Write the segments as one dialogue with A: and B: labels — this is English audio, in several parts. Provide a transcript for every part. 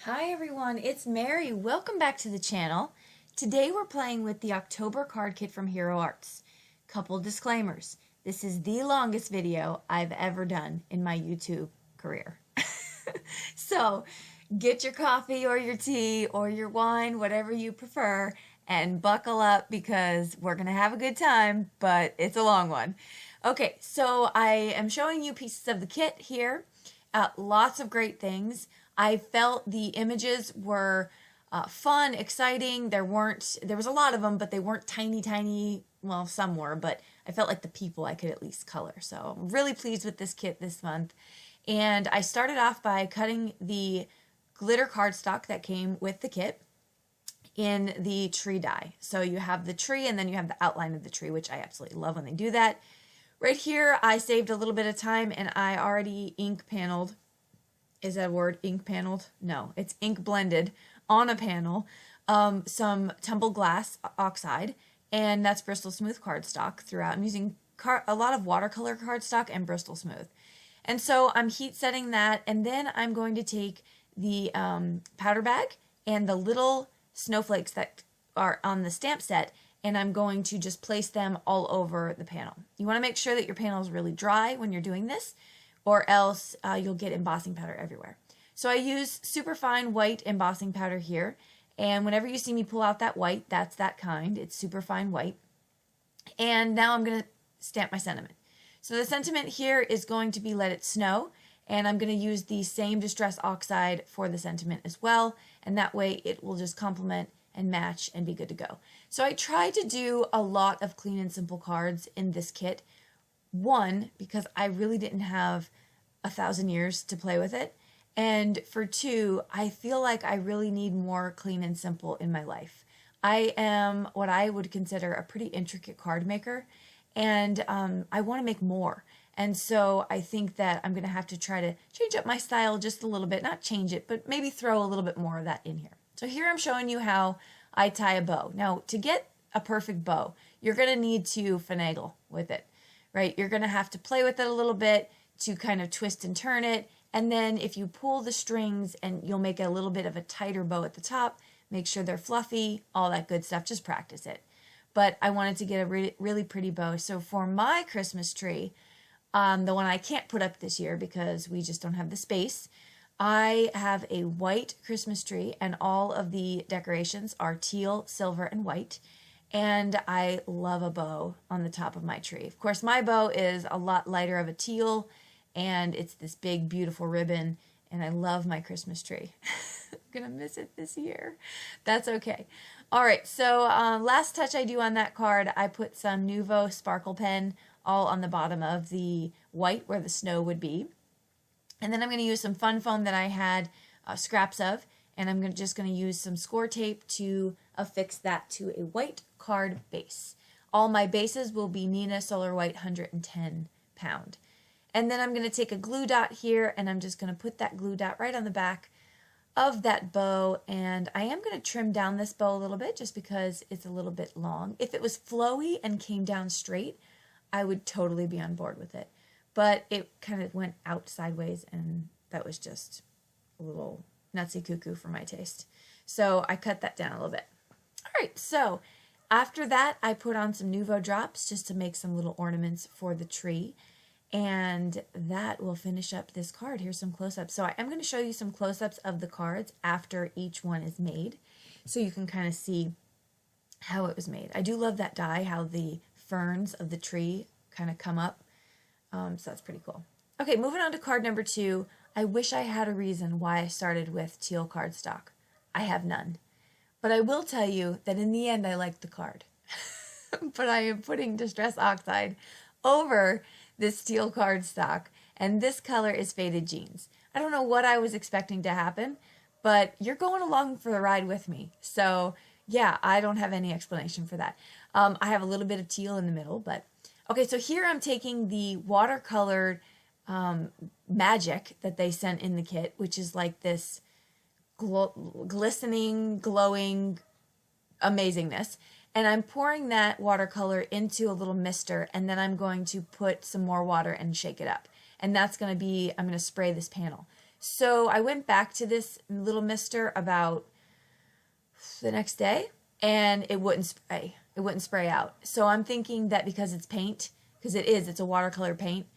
A: Hi everyone, it's Mary. Welcome back to the channel. Today we're playing with the October card kit from Hero Arts. Couple disclaimers. This is the longest video I've ever done in my YouTube career. So get your coffee or your tea or your wine, whatever you prefer, and buckle up because we're going to have a good time, but it's a long one. Okay, so I am showing you pieces of the kit here. Lots of great things. I felt the images were fun, exciting. There was a lot of them, but they weren't tiny. Well, some were, but I felt like the people I could at least color. So I'm really pleased with this kit this month. And I started off by cutting the glitter cardstock that came with the kit in the tree die. So you have the tree and then you have the outline of the tree, which I absolutely love when they do that. Right here, I saved a little bit of time and I already ink paneled. Is that a word? Ink paneled? No, it's ink blended on a panel. Some tumbled glass oxide, and that's Bristol Smooth cardstock throughout. I'm using a lot of watercolor cardstock and Bristol Smooth. And so I'm heat setting that, and then I'm going to take the powder bag and the little snowflakes that are on the stamp set, and I'm going to just place them all over the panel. You want to make sure that your panel is really dry when you're doing this, or else you'll get embossing powder everywhere. So I use super fine white embossing powder here, and whenever you see me pull out that white, that's that kind. It's super fine white. And now I'm going to stamp my sentiment. So the sentiment here is going to be Let It Snow, and I'm going to use the same Distress Oxide for the sentiment as well, and that way it will just complement and match and be good to go. So I tried to do a lot of clean and simple cards in this kit. One, because I really didn't have 1,000 years to play with it. And for two, I feel like I really need more clean and simple in my life. I am what I would consider a pretty intricate card maker, and I want to make more. And so I think that I'm going to have to try to change up my style just a little bit. Not change it, but maybe throw a little bit more of that in here. So here I'm showing you how I tie a bow. Now, to get a perfect bow, you're going to need to finagle with it. Right? You're going to have to play with it a little bit to kind of twist and turn it. And then if you pull the strings and you'll make a little bit of a tighter bow at the top, make sure they're fluffy, all that good stuff. Just practice it. But I wanted to get a really pretty bow. So for my Christmas tree, the one I can't put up this year because we just don't have the space, I have a white Christmas tree and all of the decorations are teal, silver, and white. And I love a bow on the top of my tree. Of course, my bow is a lot lighter of a teal, and it's this big, beautiful ribbon, and I love my Christmas tree. I'm going to miss it this year. That's okay. All right, so last touch I do on that card, I put some Nuvo sparkle pen all on the bottom of the white where the snow would be. And then I'm going to use some fun foam that I had scraps of, and I'm just going to use some score tape to affix that to a white card base. All my bases will be Neenah Solar White 110 pound. And then I'm going to take a glue dot here and I'm just going to put that glue dot right on the back of that bow, and I am going to trim down this bow a little bit just because it's a little bit long. If it was flowy and came down straight, I would totally be on board with it. But it kind of went out sideways and that was just a little nutsy cuckoo for my taste. So I cut that down a little bit. All right, so after that, I put on some Nuvo drops just to make some little ornaments for the tree. And that will finish up this card. Here's some close-ups. So I am going to show you some close-ups of the cards after each one is made, so you can kind of see how it was made. I do love that die, how the ferns of the tree kind of come up. So that's pretty cool. Okay, moving on to card number 2. I wish I had a reason why I started with teal cardstock. I have none. But I will tell you that in the end I liked the card. But I am putting Distress Oxide over this teal cardstock, and this color is Faded Jeans. I don't know what I was expecting to happen, but you're going along for the ride with me. So yeah, I don't have any explanation for that. I have a little bit of teal in the middle, but okay, so here I'm taking the watercolored magic that they sent in the kit, which is like this glistening, glowing amazingness. And I'm pouring that watercolor into a little mister, and then I'm going to put some more water and shake it up. And that's going to be, I'm going to spray this panel. So I went back to this little mister about the next day, and it wouldn't spray. It wouldn't spray out. So I'm thinking that because it's paint, because it's a watercolor paint,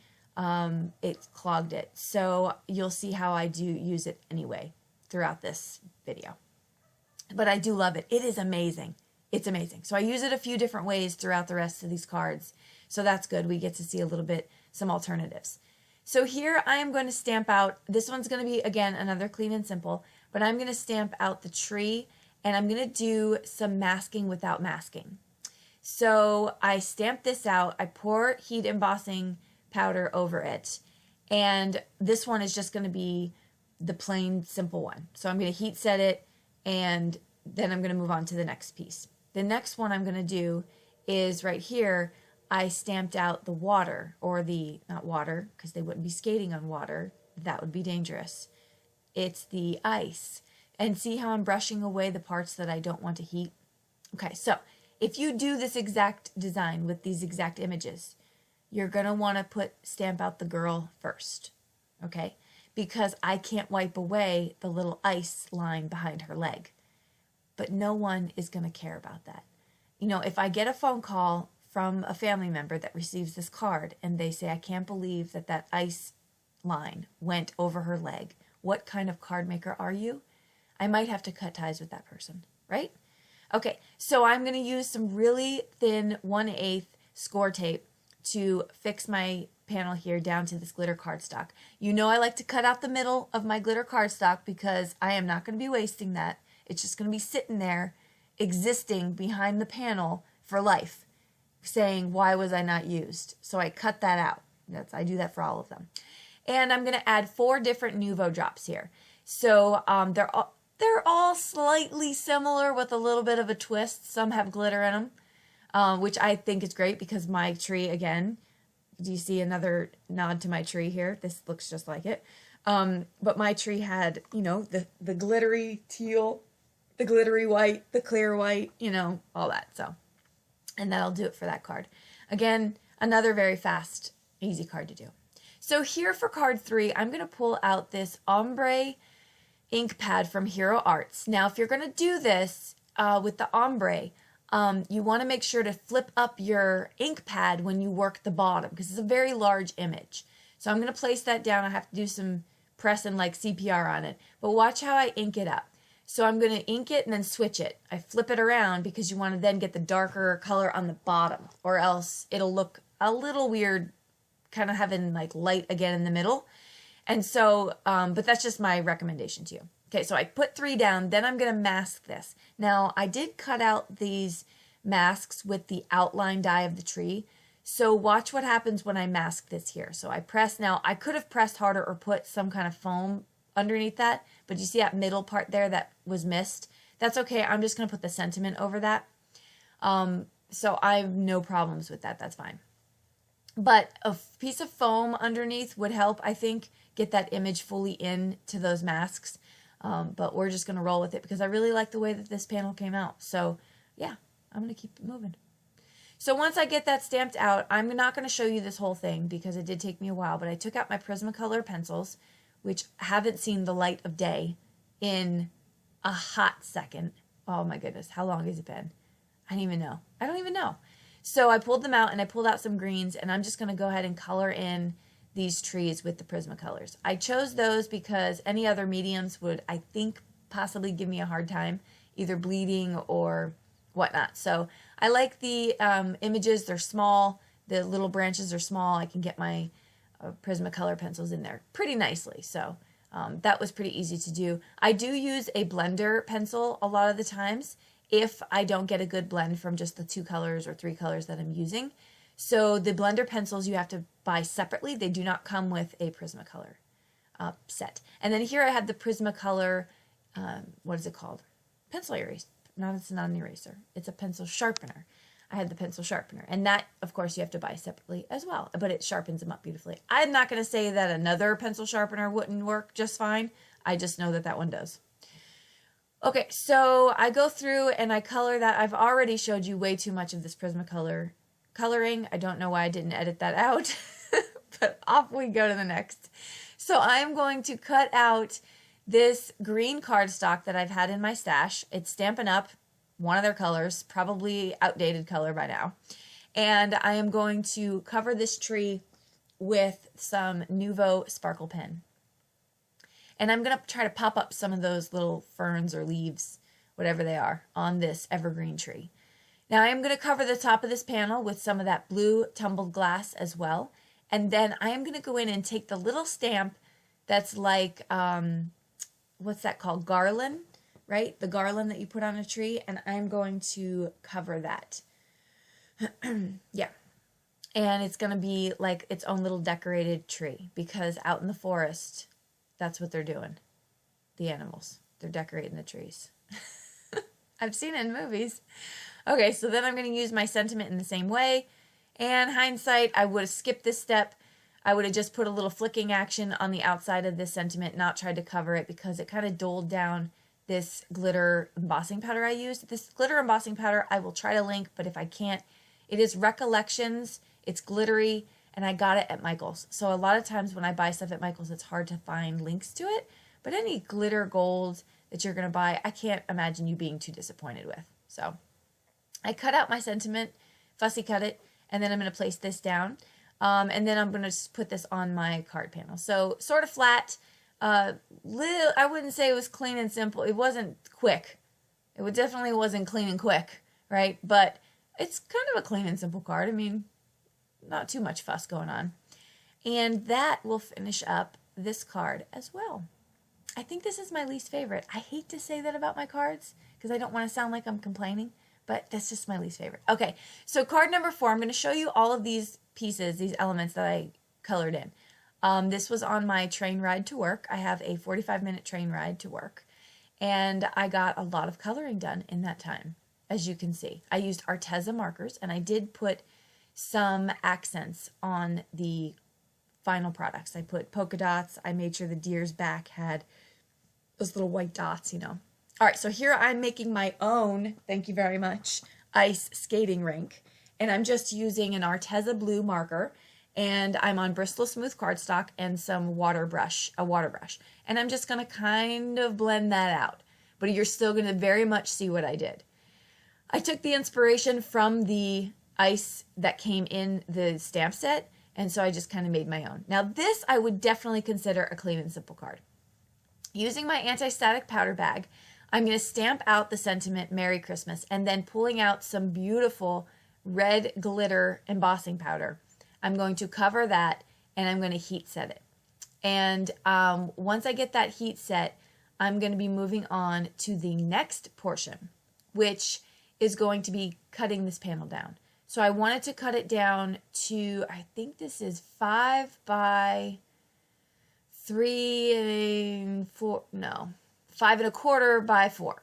A: it clogged it. So you'll see how I do use it anyway throughout this video. But I do love it. It is amazing. It's amazing. So I use it a few different ways throughout the rest of these cards. So that's good. We get to see a little bit, some alternatives. So here I am going to stamp out, this one's going to be, again, another clean and simple, but I'm going to stamp out the tree, and I'm going to do some masking without masking. So I stamp this out, I pour heat embossing powder over it, and this one is just going to be the plain simple one. So I'm going to heat set it, and then I'm going to move on to the next piece. The next one I'm going to do is right here, I stamped out the water, or the, not water, because they wouldn't be skating on water. That would be dangerous. It's the ice. And see how I'm brushing away the parts that I don't want to heat? Okay, so if you do this exact design with these exact images, you're going to want to stamp out the girl first, okay? Because I can't wipe away the little ice line behind her leg. But no one is going to care about that. You know, if I get a phone call from a family member that receives this card and they say, I can't believe that that ice line went over her leg. What kind of card maker are you? I might have to cut ties with that person, right? Okay, so I'm going to use some really thin 1/8 score tape to fix my panel here down to this glitter cardstock. You know I like to cut out the middle of my glitter cardstock because I am not going to be wasting that. It's just going to be sitting there existing behind the panel for life, saying, why was I not used? So I cut that out. I do that for all of them. And I'm going to add 4 different Nuvo drops here. So they're all slightly similar with a little bit of a twist. Some have glitter in them, which I think is great because my tree, again, do you see another nod to my tree here? This looks just like it. But my tree had, you know, the glittery teal, the glittery white, the clear white, you know, all that. So, and that'll do it for that card. Again, another very fast, easy card to do. So here for card 3, I'm going to pull out this ombre ink pad from Hero Arts. Now, if you're going to do this with the ombre, you want to make sure to flip up your ink pad when you work the bottom because it's a very large image. So I'm going to place that down. I have to do some pressing like CPR on it. But watch how I ink it up. So I'm going to ink it and then switch it. I flip it around because you want to then get the darker color on the bottom, or else it'll look a little weird, kind of having like light again in the middle. And so, but that's just my recommendation to you. Okay, so I put 3 down, then I'm going to mask this. Now, I did cut out these masks with the outline die of the tree. So watch what happens when I mask this here. So I press, now I could have pressed harder or put some kind of foam underneath that, but you see that middle part there that was missed? That's okay, I'm just going to put the sentiment over that. So I have no problems with that, that's fine. But a piece of foam underneath would help, I think, get that image fully into those masks. But we're just going to roll with it because I really like the way that this panel came out. So yeah, I'm going to keep it moving. So once I get that stamped out, I'm not going to show you this whole thing because it did take me a while, but I took out my Prismacolor pencils, which haven't seen the light of day in a hot second. Oh my goodness, how long has it been? I don't even know. I don't even know. So I pulled them out and I pulled out some greens, and I'm just going to go ahead and color in these trees with the Prismacolors. I chose those because any other mediums would, I think, possibly give me a hard time, either bleeding or whatnot. So I like the images. They're small. The little branches are small. I can get my Prismacolor pencils in there pretty nicely. So that was pretty easy to do. I do use a blender pencil a lot of the times if I don't get a good blend from just the 2 colors or 3 colors that I'm using. So the blender pencils you have to buy separately. They do not come with a Prismacolor set. And then here I have the Prismacolor, what is it called? Pencil eraser. No, it's not an eraser. It's a pencil sharpener. I had the pencil sharpener. And that, of course, you have to buy separately as well. But it sharpens them up beautifully. I'm not going to say that another pencil sharpener wouldn't work just fine. I just know that that one does. Okay, so I go through and I color that. I've already showed you way too much of this Prismacolor coloring. I don't know why I didn't edit that out. But off we go to the next. So I'm going to cut out this green cardstock that I've had in my stash. It's Stampin' Up, one of their colors, probably outdated color by now. And I am going to cover this tree with some Nuvo sparkle pen. And I'm going to try to pop up some of those little ferns or leaves, whatever they are, on this evergreen tree. Now I am going to cover the top of this panel with some of that blue tumbled glass as well. And then I am going to go in and take the little stamp that's like, what's that called? Garland, right? The garland that you put on a tree. And I'm going to cover that. Yeah. And it's going to be like its own little decorated tree, because out in the forest, that's what they're doing. The animals. They're decorating the trees. I've seen it in movies. Okay, so then I'm going to use my sentiment in the same way. And hindsight, I would have skipped this step. I would have just put a little flicking action on the outside of this sentiment, not tried to cover it, because it kind of doled down this glitter embossing powder I used. This glitter embossing powder I will try to link, but if I can't, it is Recollections. It's glittery, and I got it at Michael's. So a lot of times when I buy stuff at Michael's, it's hard to find links to it. But any glitter gold that you're going to buy, I can't imagine you being too disappointed with. So I cut out my sentiment, fussy cut it, and then I'm going to place this down. And then I'm going to just put this on my card panel. So sort of flat. I wouldn't say it was clean and simple. It wasn't quick. It definitely wasn't clean and quick, right? But it's kind of a clean and simple card. I mean, not too much fuss going on. And that will finish up this card as well. I think this is my least favorite. I hate to say that about my cards because I don't want to sound like I'm complaining, but that's just my least favorite. Okay, so card number 4, I'm going to show you all of these pieces, these elements that I colored in. This was on my train ride to work. I have a 45-minute train ride to work, and I got a lot of coloring done in that time, as you can see. I used Arteza markers, and I did put some accents on the final products. I put polka dots. I made sure the deer's back had those little white dots, you know. All right, so here I'm making my own, thank you very much, ice skating rink. And I'm just using an Arteza blue marker, and I'm on Bristol Smooth cardstock and some a water brush. And I'm just going to kind of blend that out. But you're still going to very much see what I did. I took the inspiration from the ice that came in the stamp set, and so I just kind of made my own. Now this I would definitely consider a clean and simple card. Using my anti-static powder bag, I'm going to stamp out the sentiment Merry Christmas, and then pulling out some beautiful red glitter embossing powder. I'm going to cover that, and I'm going to heat set it. And once I get that heat set, I'm going to be moving on to the next portion, which is going to be cutting this panel down. So I wanted to cut it down to, I think this is 5 by 3 and 4, no, 5 1/4 by 4.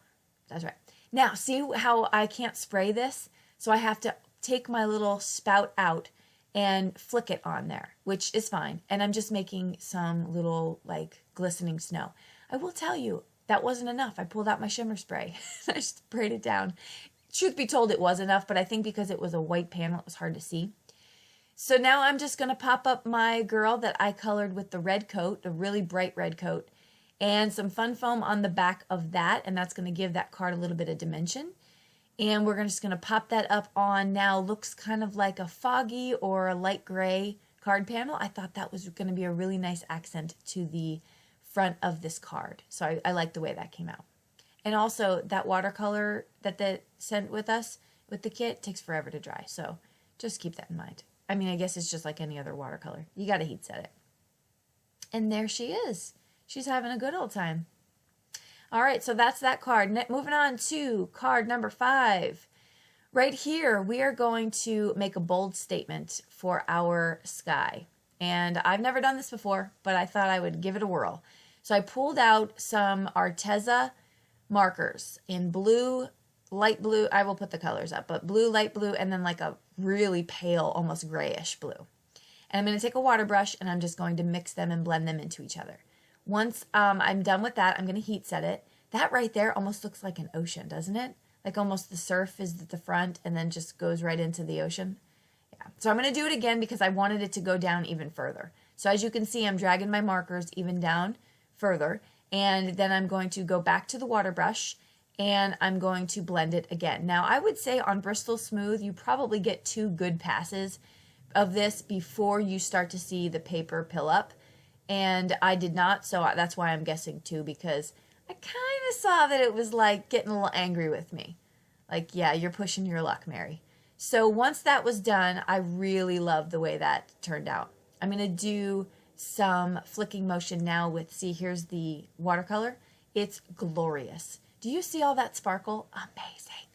A: That's right. Now, see how I can't spray this? So I have to take my little spout out and flick it on there, which is fine. And I'm just making some little like glistening snow. I will tell you, that wasn't enough. I pulled out my shimmer spray. I sprayed it down. Truth be told, it was enough, but I think because it was a white panel, it was hard to see. So now I'm just going to pop up my girl that I colored with the red coat, the really bright red coat, and some fun foam on the back of that, and that's going to give that card a little bit of dimension. And we're just going to pop that up on, now looks kind of like a foggy or a light gray card panel. I thought that was going to be a really nice accent to the front of this card. So I like the way that came out. And also that watercolor that they sent with us with the kit takes forever to dry. So just keep that in mind. I mean, I guess it's just like any other watercolor. You got to heat set it. And there she is. She's having a good old time. All right, so that's that card. Moving on to card number 5. Right here, we are going to make a bold statement for our sky. And I've never done this before, but I thought I would give it a whirl. So I pulled out some Arteza markers in blue, light blue. I will put the colors up, but blue, light blue, and then like a really pale, almost grayish blue. And I'm going to take a water brush, and I'm just going to mix them and blend them into each other. Once I'm done with that, I'm going to heat set it. That right there almost looks like an ocean, doesn't it? Like almost the surf is at the front and then just goes right into the ocean. Yeah. So I'm going to do it again because I wanted it to go down even further. So as you can see, I'm dragging my markers even down further, and then I'm going to go back to the water brush and I'm going to blend it again. Now, I would say on Bristol Smooth, you probably get 2 good passes of this before you start to see the paper pill up, and I did not, so that's why I'm guessing 2, because I kind of saw that it was like getting a little angry with me. Like, yeah, you're pushing your luck, Mary. So once that was done, I really love the way that turned out. I'm going to do some flicking motion now with, see, here's the watercolor. It's glorious. Do you see all that sparkle? Amazing.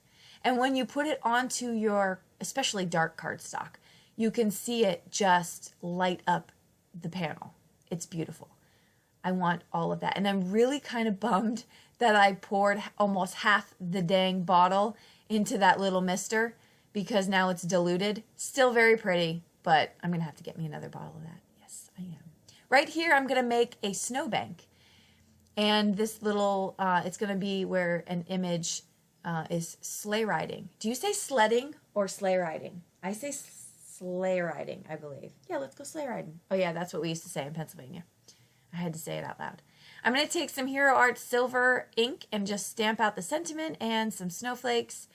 A: And when you put it onto your, especially dark cardstock, you can see it just light up the panel. It's beautiful. I want all of that. And I'm really kind of bummed that I poured almost half the dang bottle into that little mister, because now it's diluted. Still very pretty, but I'm going to have to get me another bottle of that. Yes, I am. Right here, I'm going to make a snowbank. And this little, it's going to be where an image is sleigh riding. Do you say sledding or sleigh riding? I say sleigh riding, I believe. Yeah, let's go sleigh riding. Oh yeah, that's what we used to say in Pennsylvania. I had to say it out loud. I'm going to take some Hero Art Silver ink and just stamp out the sentiment and some snowflakes,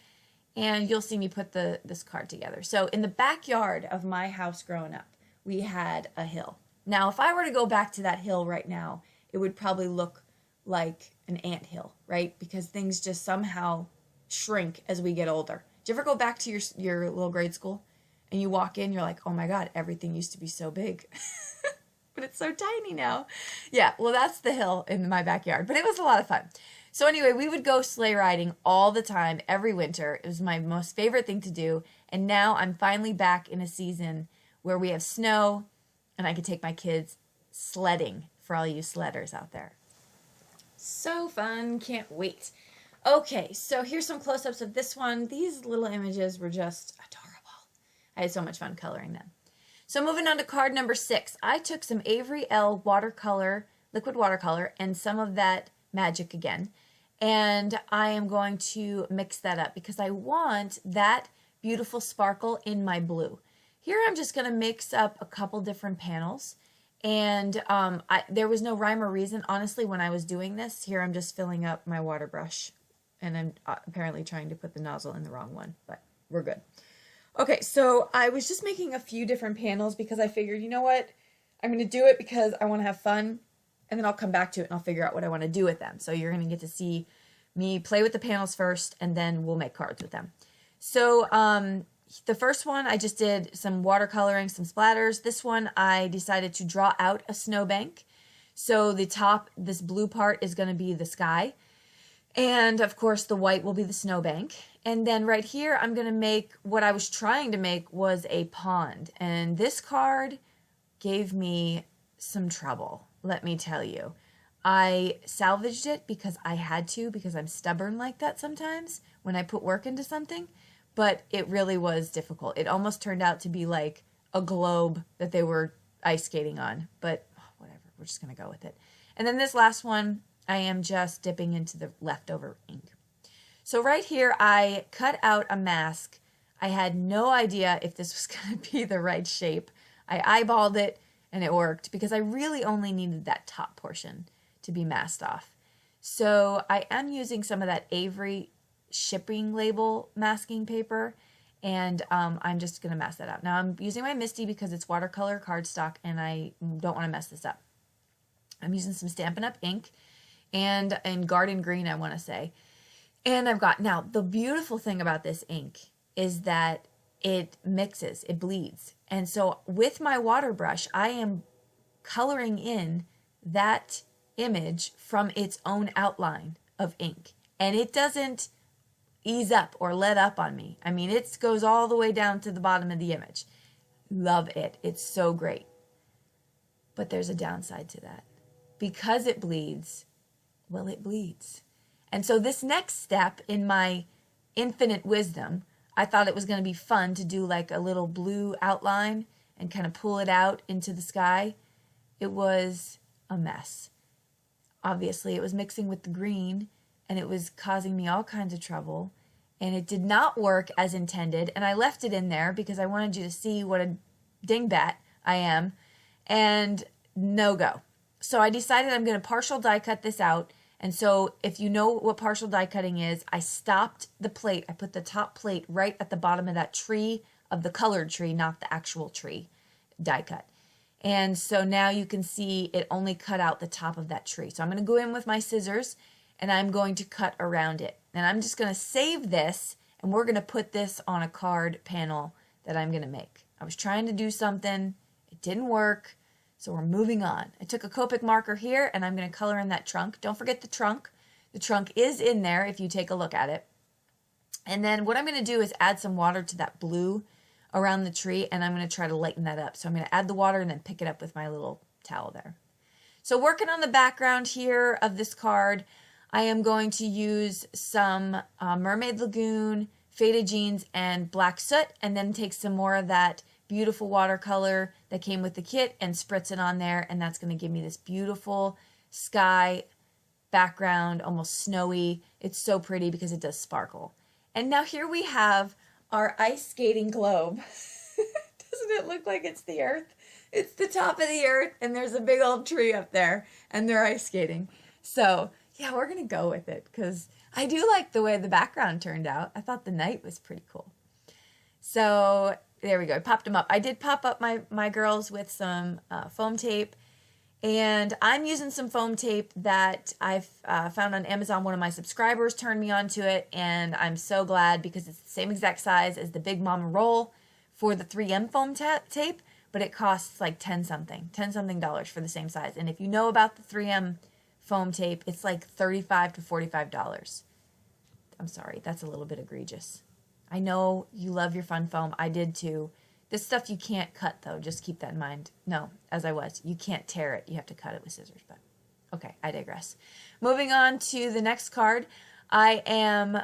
A: and you'll see me put this card together. So in the backyard of my house growing up, we had a hill. Now, if I were to go back to that hill right now, it would probably look like an anthill, right? Because things just somehow shrink as we get older. Do you ever go back to your little grade school and you walk in, you're like, oh my God, everything used to be so big. But it's so tiny now. Yeah, well, that's the hill in my backyard, but it was a lot of fun. So anyway, we would go sleigh riding all the time, every winter. It was my most favorite thing to do. And now I'm finally back in a season where we have snow and I can take my kids sledding, for all you sledders out there. So fun, can't wait. Okay, so here's some close-ups of this one. These little images were just adorable. I had so much fun coloring them. So moving on to card number 6, I took some Avery Elle watercolor, liquid watercolor, and some of that magic again. And I am going to mix that up because I want that beautiful sparkle in my blue. Here I'm just going to mix up a couple different panels. And there was no rhyme or reason, honestly, when I was doing this. Here I'm just filling up my water brush. And I'm apparently trying to put the nozzle in the wrong one, but we're good. Okay, so I was just making a few different panels because I figured, you know what? I'm going to do it because I want to have fun, and then I'll come back to it and I'll figure out what I want to do with them. So you're going to get to see me play with the panels first, and then we'll make cards with them. So the first one, I just did some watercoloring, some splatters. This one, I decided to draw out a snowbank. So the top, this blue part is going to be the sky. And of course, the white will be the snowbank. And then right here, I'm going to make, what I was trying to make was a pond. And this card gave me some trouble, let me tell you. I salvaged it because I had to, because I'm stubborn like that sometimes when I put work into something. But it really was difficult. It almost turned out to be like a globe that they were ice skating on. But whatever, we're just going to go with it. And then this last one, I am just dipping into the leftover ink. So right here, I cut out a mask. I had no idea if this was going to be the right shape. I eyeballed it and it worked because I really only needed that top portion to be masked off. So I am using some of that Avery shipping label masking paper, and I'm just going to mask that out. Now I'm using my Misty because it's watercolor cardstock and I don't want to mess this up. I'm using some Stampin' Up! Ink and in Garden Green, I want to say. And I've got, now the beautiful thing about this ink is that it mixes, it bleeds. And so with my water brush, I am coloring in that image from its own outline of ink. And it doesn't ease up or let up on me. I mean, it goes all the way down to the bottom of the image. Love it. It's so great. But there's a downside to that. Because it bleeds, well, it bleeds. And so this next step in my infinite wisdom, I thought it was going to be fun to do like a little blue outline and kind of pull it out into the sky. It was a mess. Obviously, it was mixing with the green and it was causing me all kinds of trouble. And it did not work as intended. And I left it in there because I wanted you to see what a dingbat I am. and no go. So I decided I'm going to partial die cut this out. And so if you know what partial die cutting is, I stopped the plate. I put the top plate right at the bottom of that tree, of the colored tree, not the actual tree die cut. And so now you can see it only cut out the top of that tree. So I'm going to go in with my scissors and I'm going to cut around it. And I'm just going to save this, and we're going to put this on a card panel that I'm going to make. I was trying to do something. It didn't work. So we're moving on. I took a Copic marker here and I'm going to color in that trunk. Don't forget the trunk. The trunk is in there if you take a look at it. And then what I'm going to do is add some water to that blue around the tree, and I'm going to try to lighten that up. So I'm going to add the water and then pick it up with my little towel there. So working on the background here of this card, I am going to use some Mermaid Lagoon, Faded Jeans, and Black Soot, and then take some more of that beautiful watercolor that came with the kit and spritz it on there, and that's going to give me this beautiful sky background, almost snowy. It's so pretty because it does sparkle. And now here we have our ice skating globe. Doesn't it look like it's the earth? It's the top of the earth, and there's a big old tree up there, and they're ice skating. So yeah, we're going to go with it because I do like the way the background turned out. I thought the night was pretty cool. So there we go. I popped them up. I did pop up my girls with some foam tape, and I'm using some foam tape that I've found on Amazon. One of my subscribers turned me onto it, and I'm so glad because it's the same exact size as the Big Mama roll for the 3M foam tape, but it costs like $10 something for the same size. And if you know about the 3M foam tape, it's like $35 to $45. I'm sorry, that's a little bit egregious. I know you love your fun foam. I did too. This stuff you can't cut though. Just keep that in mind. No, as I was. You can't tear it. You have to cut it with scissors. But okay, I digress. Moving on to the next card. I am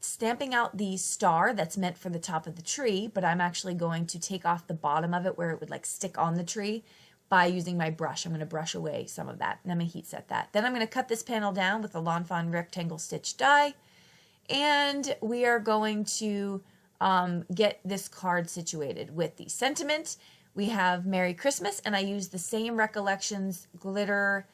A: stamping out the star that's meant for the top of the tree, but I'm actually going to take off the bottom of it where it would like stick on the tree by using my brush. I'm going to brush away some of that, and I'm going to heat set that. Then I'm going to cut this panel down with a Lawn Fawn rectangle stitch die, and we are going to get this card situated with the sentiment. We have Merry Christmas, and I use the same Recollections glitter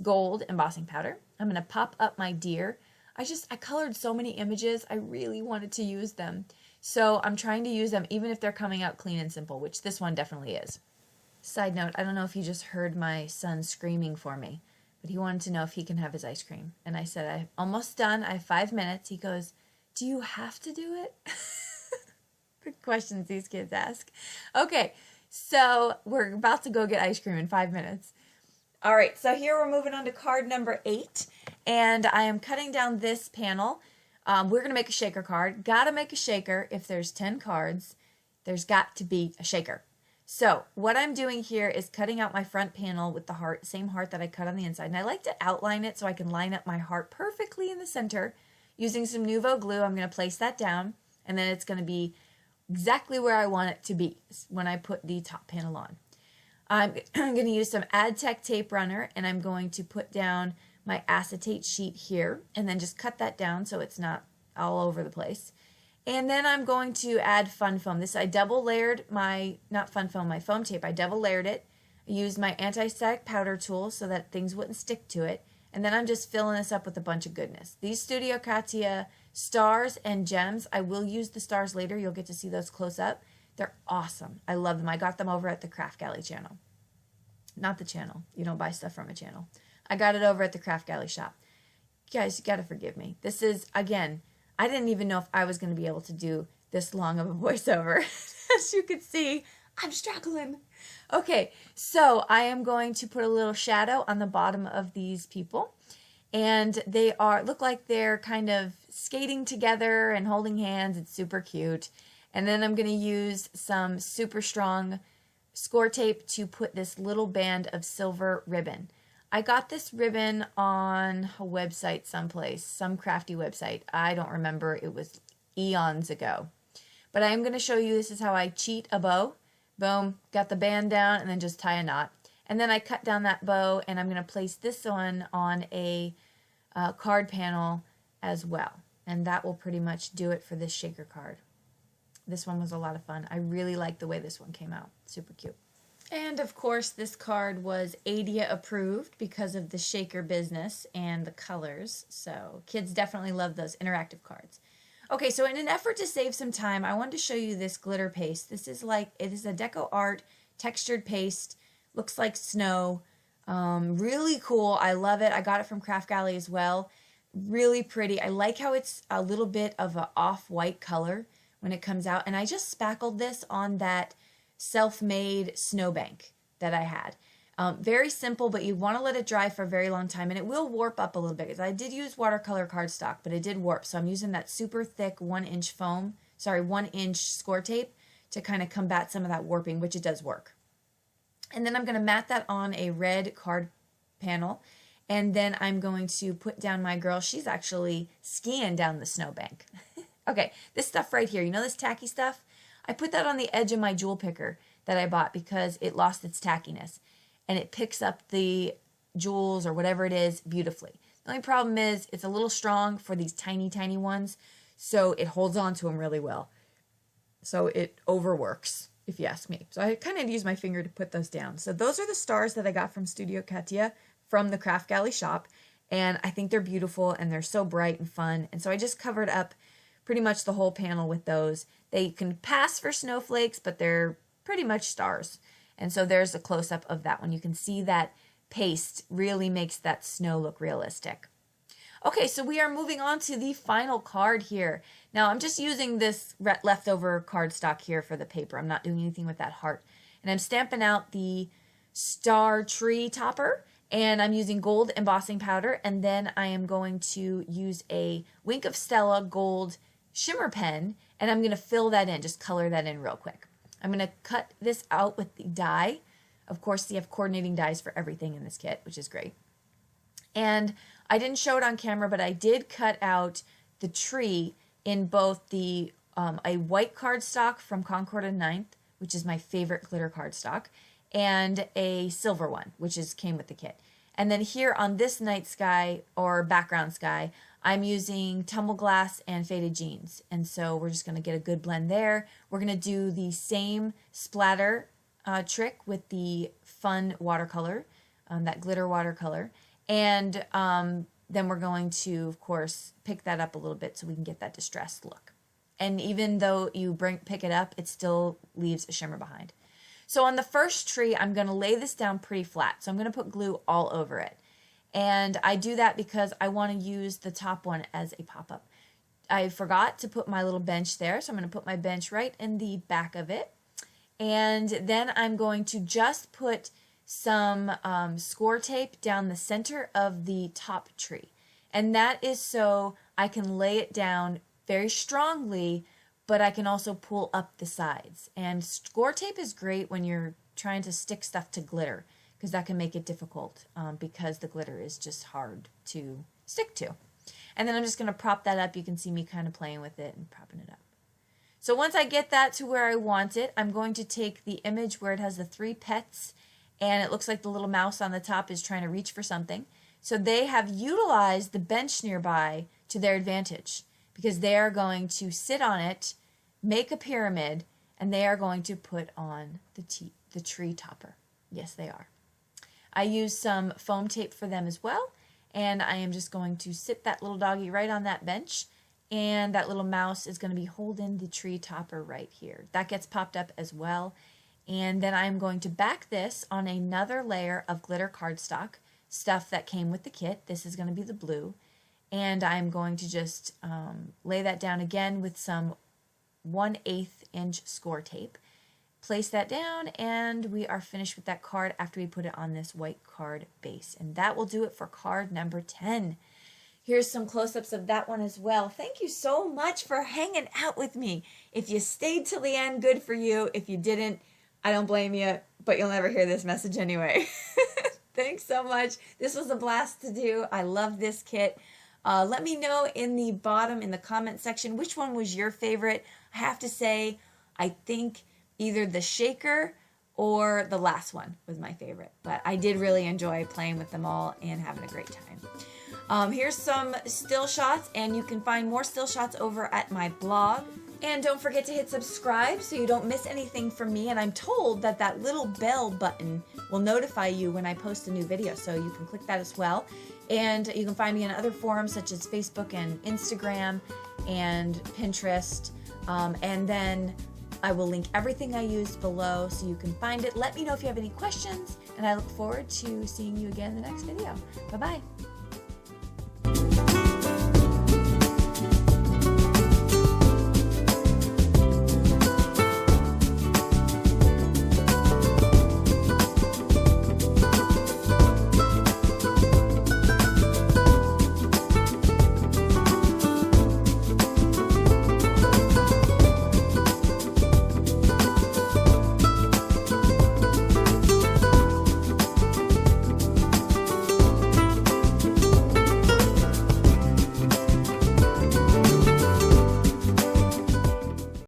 A: gold embossing powder. I'm going to pop up my deer. I colored so many images. I really wanted to use them. So I'm trying to use them even if they're coming out clean and simple, which this one definitely is. Side note, I don't know if you just heard my son screaming for me, but he wanted to know if he can have his ice cream. And I said, I'm almost done. I have 5 minutes. He goes, do you have to do it? The questions these kids ask. Okay, so we're about to go get ice cream in 5 minutes. All right, so here we're moving on to card number 8, and I am cutting down this panel. We're going to make a shaker card. Got to make a shaker. If there's 10 cards, there's got to be a shaker. So what I'm doing here is cutting out my front panel with the heart, same heart that I cut on the inside. And I like to outline it so I can line up my heart perfectly in the center. Using some Nuvo glue, I'm going to place that down, and then it's going to be exactly where I want it to be when I put the top panel on. I'm going to use some AdTech tape runner, and I'm going to put down my acetate sheet here and then just cut that down so it's not all over the place. And then I'm going to add fun foam. This I double layered my, not fun foam, my foam tape. I double layered it. I used my anti-static powder tool so that things wouldn't stick to it. And then I'm just filling this up with a bunch of goodness. These Studio Katia stars and gems, I will use the stars later. You'll get to see those close up. They're awesome. I love them. I got them over at the Craft Galley channel. Not the channel. You don't buy stuff from a channel. I got it over at the Craft Galley shop. You guys, you got to forgive me. This is, again, I didn't even know if I was going to be able to do this long of a voiceover. As you can see, I'm struggling. Okay, so I am going to put a little shadow on the bottom of these people. And they look like they're kind of skating together and holding hands. It's super cute. And then I'm going to use some super strong score tape to put this little band of silver ribbon. I got this ribbon on a website someplace, some crafty website. I don't remember. It was eons ago. But I'm going to show you this is how I cheat a bow. Boom, got the band down and then just tie a knot. And then I cut down that bow and I'm going to place this one on a card panel as well. And that will pretty much do it for this shaker card. This one was a lot of fun. I really like the way this one came out. Super cute. And of course, this card was ADA approved because of the shaker business and the colors. So kids definitely love those interactive cards. Okay, so in an effort to save some time, I wanted to show you this glitter paste. This is it is a Deco Art textured paste. Looks like snow. Really cool. I love it. I got it from Craft Galley as well. Really pretty. I like how it's a little bit of an off-white color when it comes out. And I just spackled this on that self-made snowbank that I had. Very simple, but you want to let it dry for a very long time, and it will warp up a little bit because I did use watercolor cardstock, but it did warp. So I'm using that super thick 1-inch foam, 1-inch score tape to kind of combat some of that warping, which it does work. And then I'm going to mat that on a red card panel, and then I'm going to put down my girl. She's actually skiing down the snowbank. Okay, this stuff right here, you know this tacky stuff? I put that on the edge of my jewel picker that I bought because it lost its tackiness. And it picks up the jewels or whatever it is beautifully. The only problem is it's a little strong for these tiny, tiny ones. So it holds on to them really well. So it overworks, if you ask me. So I kind of use my finger to put those down. So those are the stars that I got from Studio Katia from the Craft Galley shop. And I think they're beautiful and they're so bright and fun. And so I just covered up pretty much the whole panel with those. They can pass for snowflakes, but they're pretty much stars. And so there's a close-up of that one. You can see that paste really makes that snow look realistic. Okay, so we are moving on to the final card here. Now, I'm just using this leftover cardstock here for the paper. I'm not doing anything with that heart. And I'm stamping out the star tree topper, and I'm using gold embossing powder, and then I am going to use a Wink of Stella gold shimmer pen, and I'm going to fill that in, just color that in real quick. I'm going to cut this out with the die. Of course, you have coordinating dies for everything in this kit, which is great. And I didn't show it on camera, but I did cut out the tree in both the a white cardstock from Concord and Ninth, which is my favorite glitter cardstock, and a silver one, which came with the kit. And then here on this night sky or background sky, I'm using Tumble Glass and Faded Jeans. And so we're just going to get a good blend there. We're going to do the same splatter trick with the fun watercolor, that glitter watercolor. And then we're going to, of course, pick that up a little bit so we can get that distressed look. And even though you pick it up, it still leaves a shimmer behind. So on the first tree, I'm going to lay this down pretty flat. So I'm going to put glue all over it. And I do that because I want to use the top one as a pop-up. I forgot to put my little bench there, so I'm going to put my bench right in the back of it. And then I'm going to just put some score tape down the center of the top tree. And that is so I can lay it down very strongly, but I can also pull up the sides. And score tape is great when you're trying to stick stuff to glitter, because that can make it difficult because the glitter is just hard to stick to. And then I'm just going to prop that up. You can see me kind of playing with it and propping it up. So once I get that to where I want it, I'm going to take the image where it has the 3 pets, and it looks like the little mouse on the top is trying to reach for something. So they have utilized the bench nearby to their advantage, because they are going to sit on it, make a pyramid, and they are going to put on the tree topper. Yes, they are. I used some foam tape for them as well, and I am just going to sit that little doggy right on that bench, and that little mouse is going to be holding the tree topper right here. That gets popped up as well, and then I'm going to back this on another layer of glitter cardstock, stuff that came with the kit. This is going to be the blue, and I'm going to just lay that down again with some 1/8 inch score tape. Place that down, and we are finished with that card after we put it on this white card base. And that will do it for card number 10. Here's some close-ups of that one as well. Thank you so much for hanging out with me. If you stayed till the end, good for you. If you didn't, I don't blame you, but you'll never hear this message anyway. Thanks so much. This was a blast to do. I love this kit. Let me know in the bottom, in the comment section, which one was your favorite. I have to say, I think either the shaker or the last one was my favorite. But I did really enjoy playing with them all and having a great time. Here's some still shots, and you can find more still shots over at my blog, And don't forget to hit subscribe so you don't miss anything from me. And I'm told that that little bell button will notify you when I post a new video, so you can click that as well. And you can find me in other forums such as Facebook and Instagram and Pinterest. And then I will link everything I used below so you can find it. Let me know if you have any questions, and I look forward to seeing you again in the next video. Bye-bye.